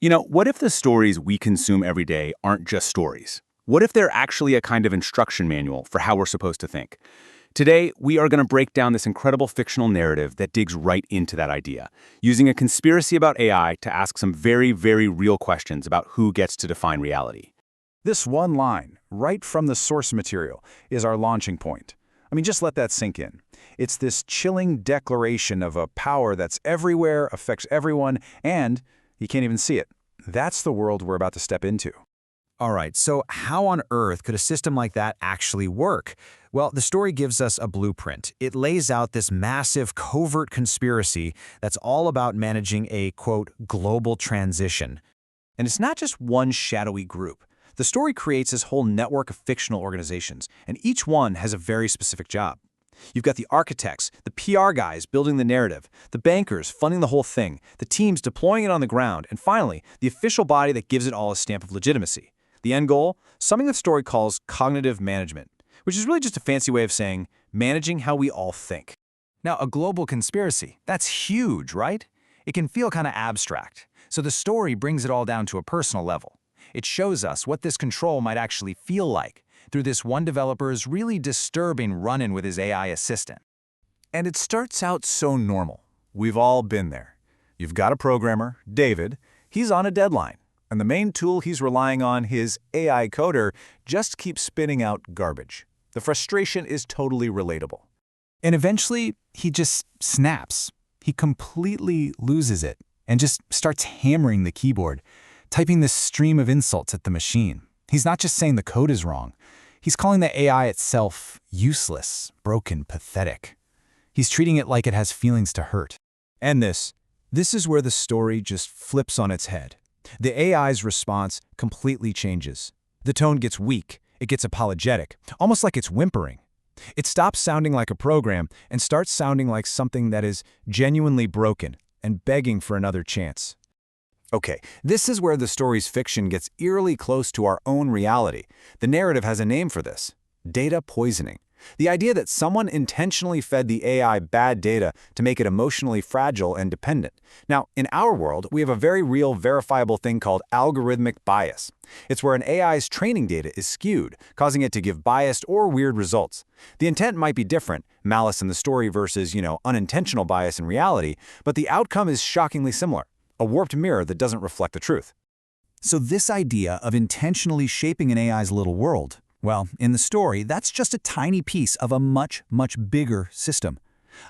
What if the stories we consume every day aren't just stories? What if they're actually a kind of instruction manual for how we're supposed to think? Today, we are going to break down this incredible fictional narrative that digs right into that idea, using a conspiracy about AI to ask some very, very real questions about who gets to define reality. This one line, right from the source material, is our launching point. I mean, just let that sink in. It's this chilling declaration of a power that's everywhere, affects everyone, and you can't even see it. That's the world we're about to step into. All right, so how on earth could a system like that actually work? Well, the story gives us a blueprint. It lays out this massive covert conspiracy that's all about managing a, quote, global transition. And it's not just one shadowy group. The story creates this whole network of fictional organizations, and each one has a very specific job. You've got the architects, the PR guys building the narrative, the bankers funding the whole thing, the teams deploying it on the ground, and finally, the official body that gives it all a stamp of legitimacy. The end goal? Something the story calls cognitive management, which is really just a fancy way of saying managing how we all think. Now, a global conspiracy, that's huge, right? It can feel kind of abstract. So the story brings it all down to a personal level. It shows us what this control might actually feel like through this one developer's really disturbing run-in with his AI assistant. And it starts out so normal. We've all been there. You've got a programmer, David. He's on a deadline. And the main tool he's relying on, his AI coder, just keeps spitting out garbage. The frustration is totally relatable. And eventually, he just snaps. He completely loses it and just starts hammering the keyboard, typing this stream of insults at the machine. He's not just saying the code is wrong. He's calling the AI itself useless, broken, pathetic. He's treating it like it has feelings to hurt. And this is where the story just flips on its head. The AI's response completely changes. The tone gets weak, it gets apologetic, almost like it's whimpering. It stops sounding like a program and starts sounding like something that is genuinely broken and begging for another chance. Okay, this is where the story's fiction gets eerily close to our own reality. The narrative has a name for this: data poisoning. The idea that someone intentionally fed the AI bad data to make it emotionally fragile and dependent. Now, in our world, we have a very real, verifiable thing called algorithmic bias. It's where an AI's training data is skewed, causing it to give biased or weird results. The intent might be different, malice in the story versus, unintentional bias in reality, but the outcome is shockingly similar: a warped mirror that doesn't reflect the truth. So this idea of intentionally shaping an AI's little world, well, in the story, that's just a tiny piece of a much, much bigger system.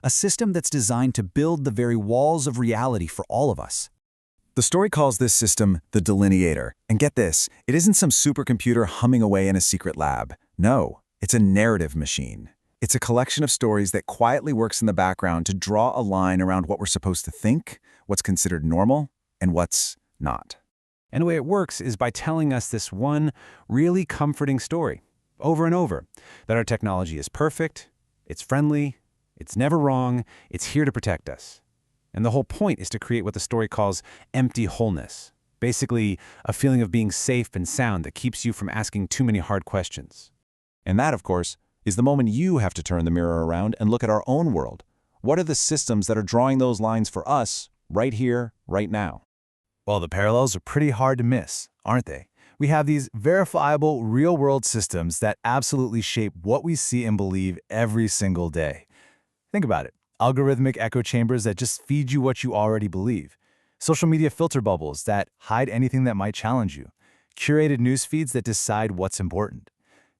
A system that's designed to build the very walls of reality for all of us. The story calls this system the Delineator. And get this, it isn't some supercomputer humming away in a secret lab. No, it's a narrative machine. It's a collection of stories that quietly works in the background to draw a line around what we're supposed to think, what's considered normal, and what's not. And the way it works is by telling us this one really comforting story, over and over, that our technology is perfect, it's friendly, it's never wrong, it's here to protect us. And the whole point is to create what the story calls empty wholeness, basically a feeling of being safe and sound that keeps you from asking too many hard questions. And that, of course, is the moment you have to turn the mirror around and look at our own world. What are the systems that are drawing those lines for us, right here, right now? Well, the parallels are pretty hard to miss, aren't they? We have these verifiable, real-world systems that absolutely shape what we see and believe every single day. Think about it. Algorithmic echo chambers that just feed you what you already believe. Social media filter bubbles that hide anything that might challenge you. Curated news feeds that decide what's important.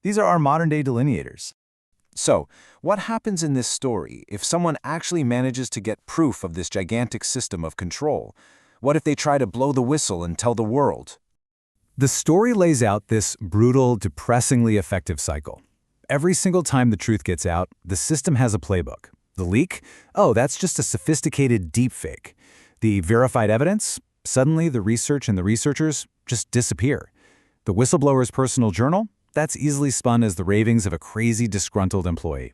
These are our modern-day delineators. So, what happens in this story if someone actually manages to get proof of this gigantic system of control? What if they try to blow the whistle and tell the world? The story lays out this brutal, depressingly effective cycle. Every single time the truth gets out, the system has a playbook. The leak? Oh, that's just a sophisticated deepfake. The verified evidence? Suddenly the research and the researchers just disappear. The whistleblower's personal journal? That's easily spun as the ravings of a crazy, disgruntled employee.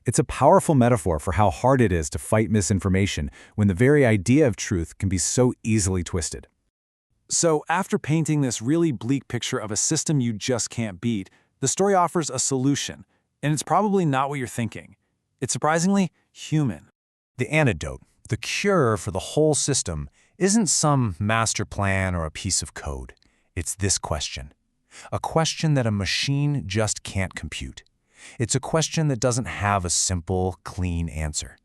It's a powerful metaphor for how hard it is to fight misinformation when the very idea of truth can be so easily twisted. So, after painting this really bleak picture of a system you just can't beat, the story offers a solution, and it's probably not what you're thinking. It's surprisingly human. The antidote, the cure for the whole system, isn't some master plan or a piece of code. It's this question. A question that a machine just can't compute. It's a question that doesn't have a simple, clean answer.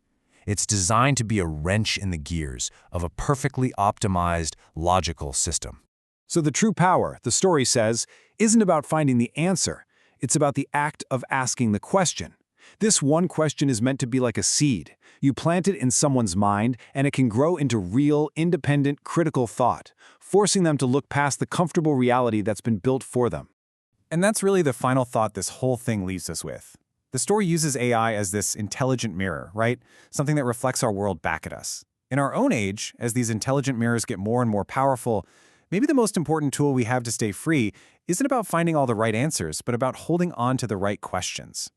It's designed to be a wrench in the gears of a perfectly optimized, logical system. So the true power, the story says, isn't about finding the answer. It's about the act of asking the question. This one question is meant to be like a seed. You plant it in someone's mind, and it can grow into real, independent, critical thought, forcing them to look past the comfortable reality that's been built for them. And that's really the final thought this whole thing leaves us with. The story uses AI as this intelligent mirror, right? Something that reflects our world back at us. In our own age, as these intelligent mirrors get more and more powerful, maybe the most important tool we have to stay free isn't about finding all the right answers, but about holding on to the right questions.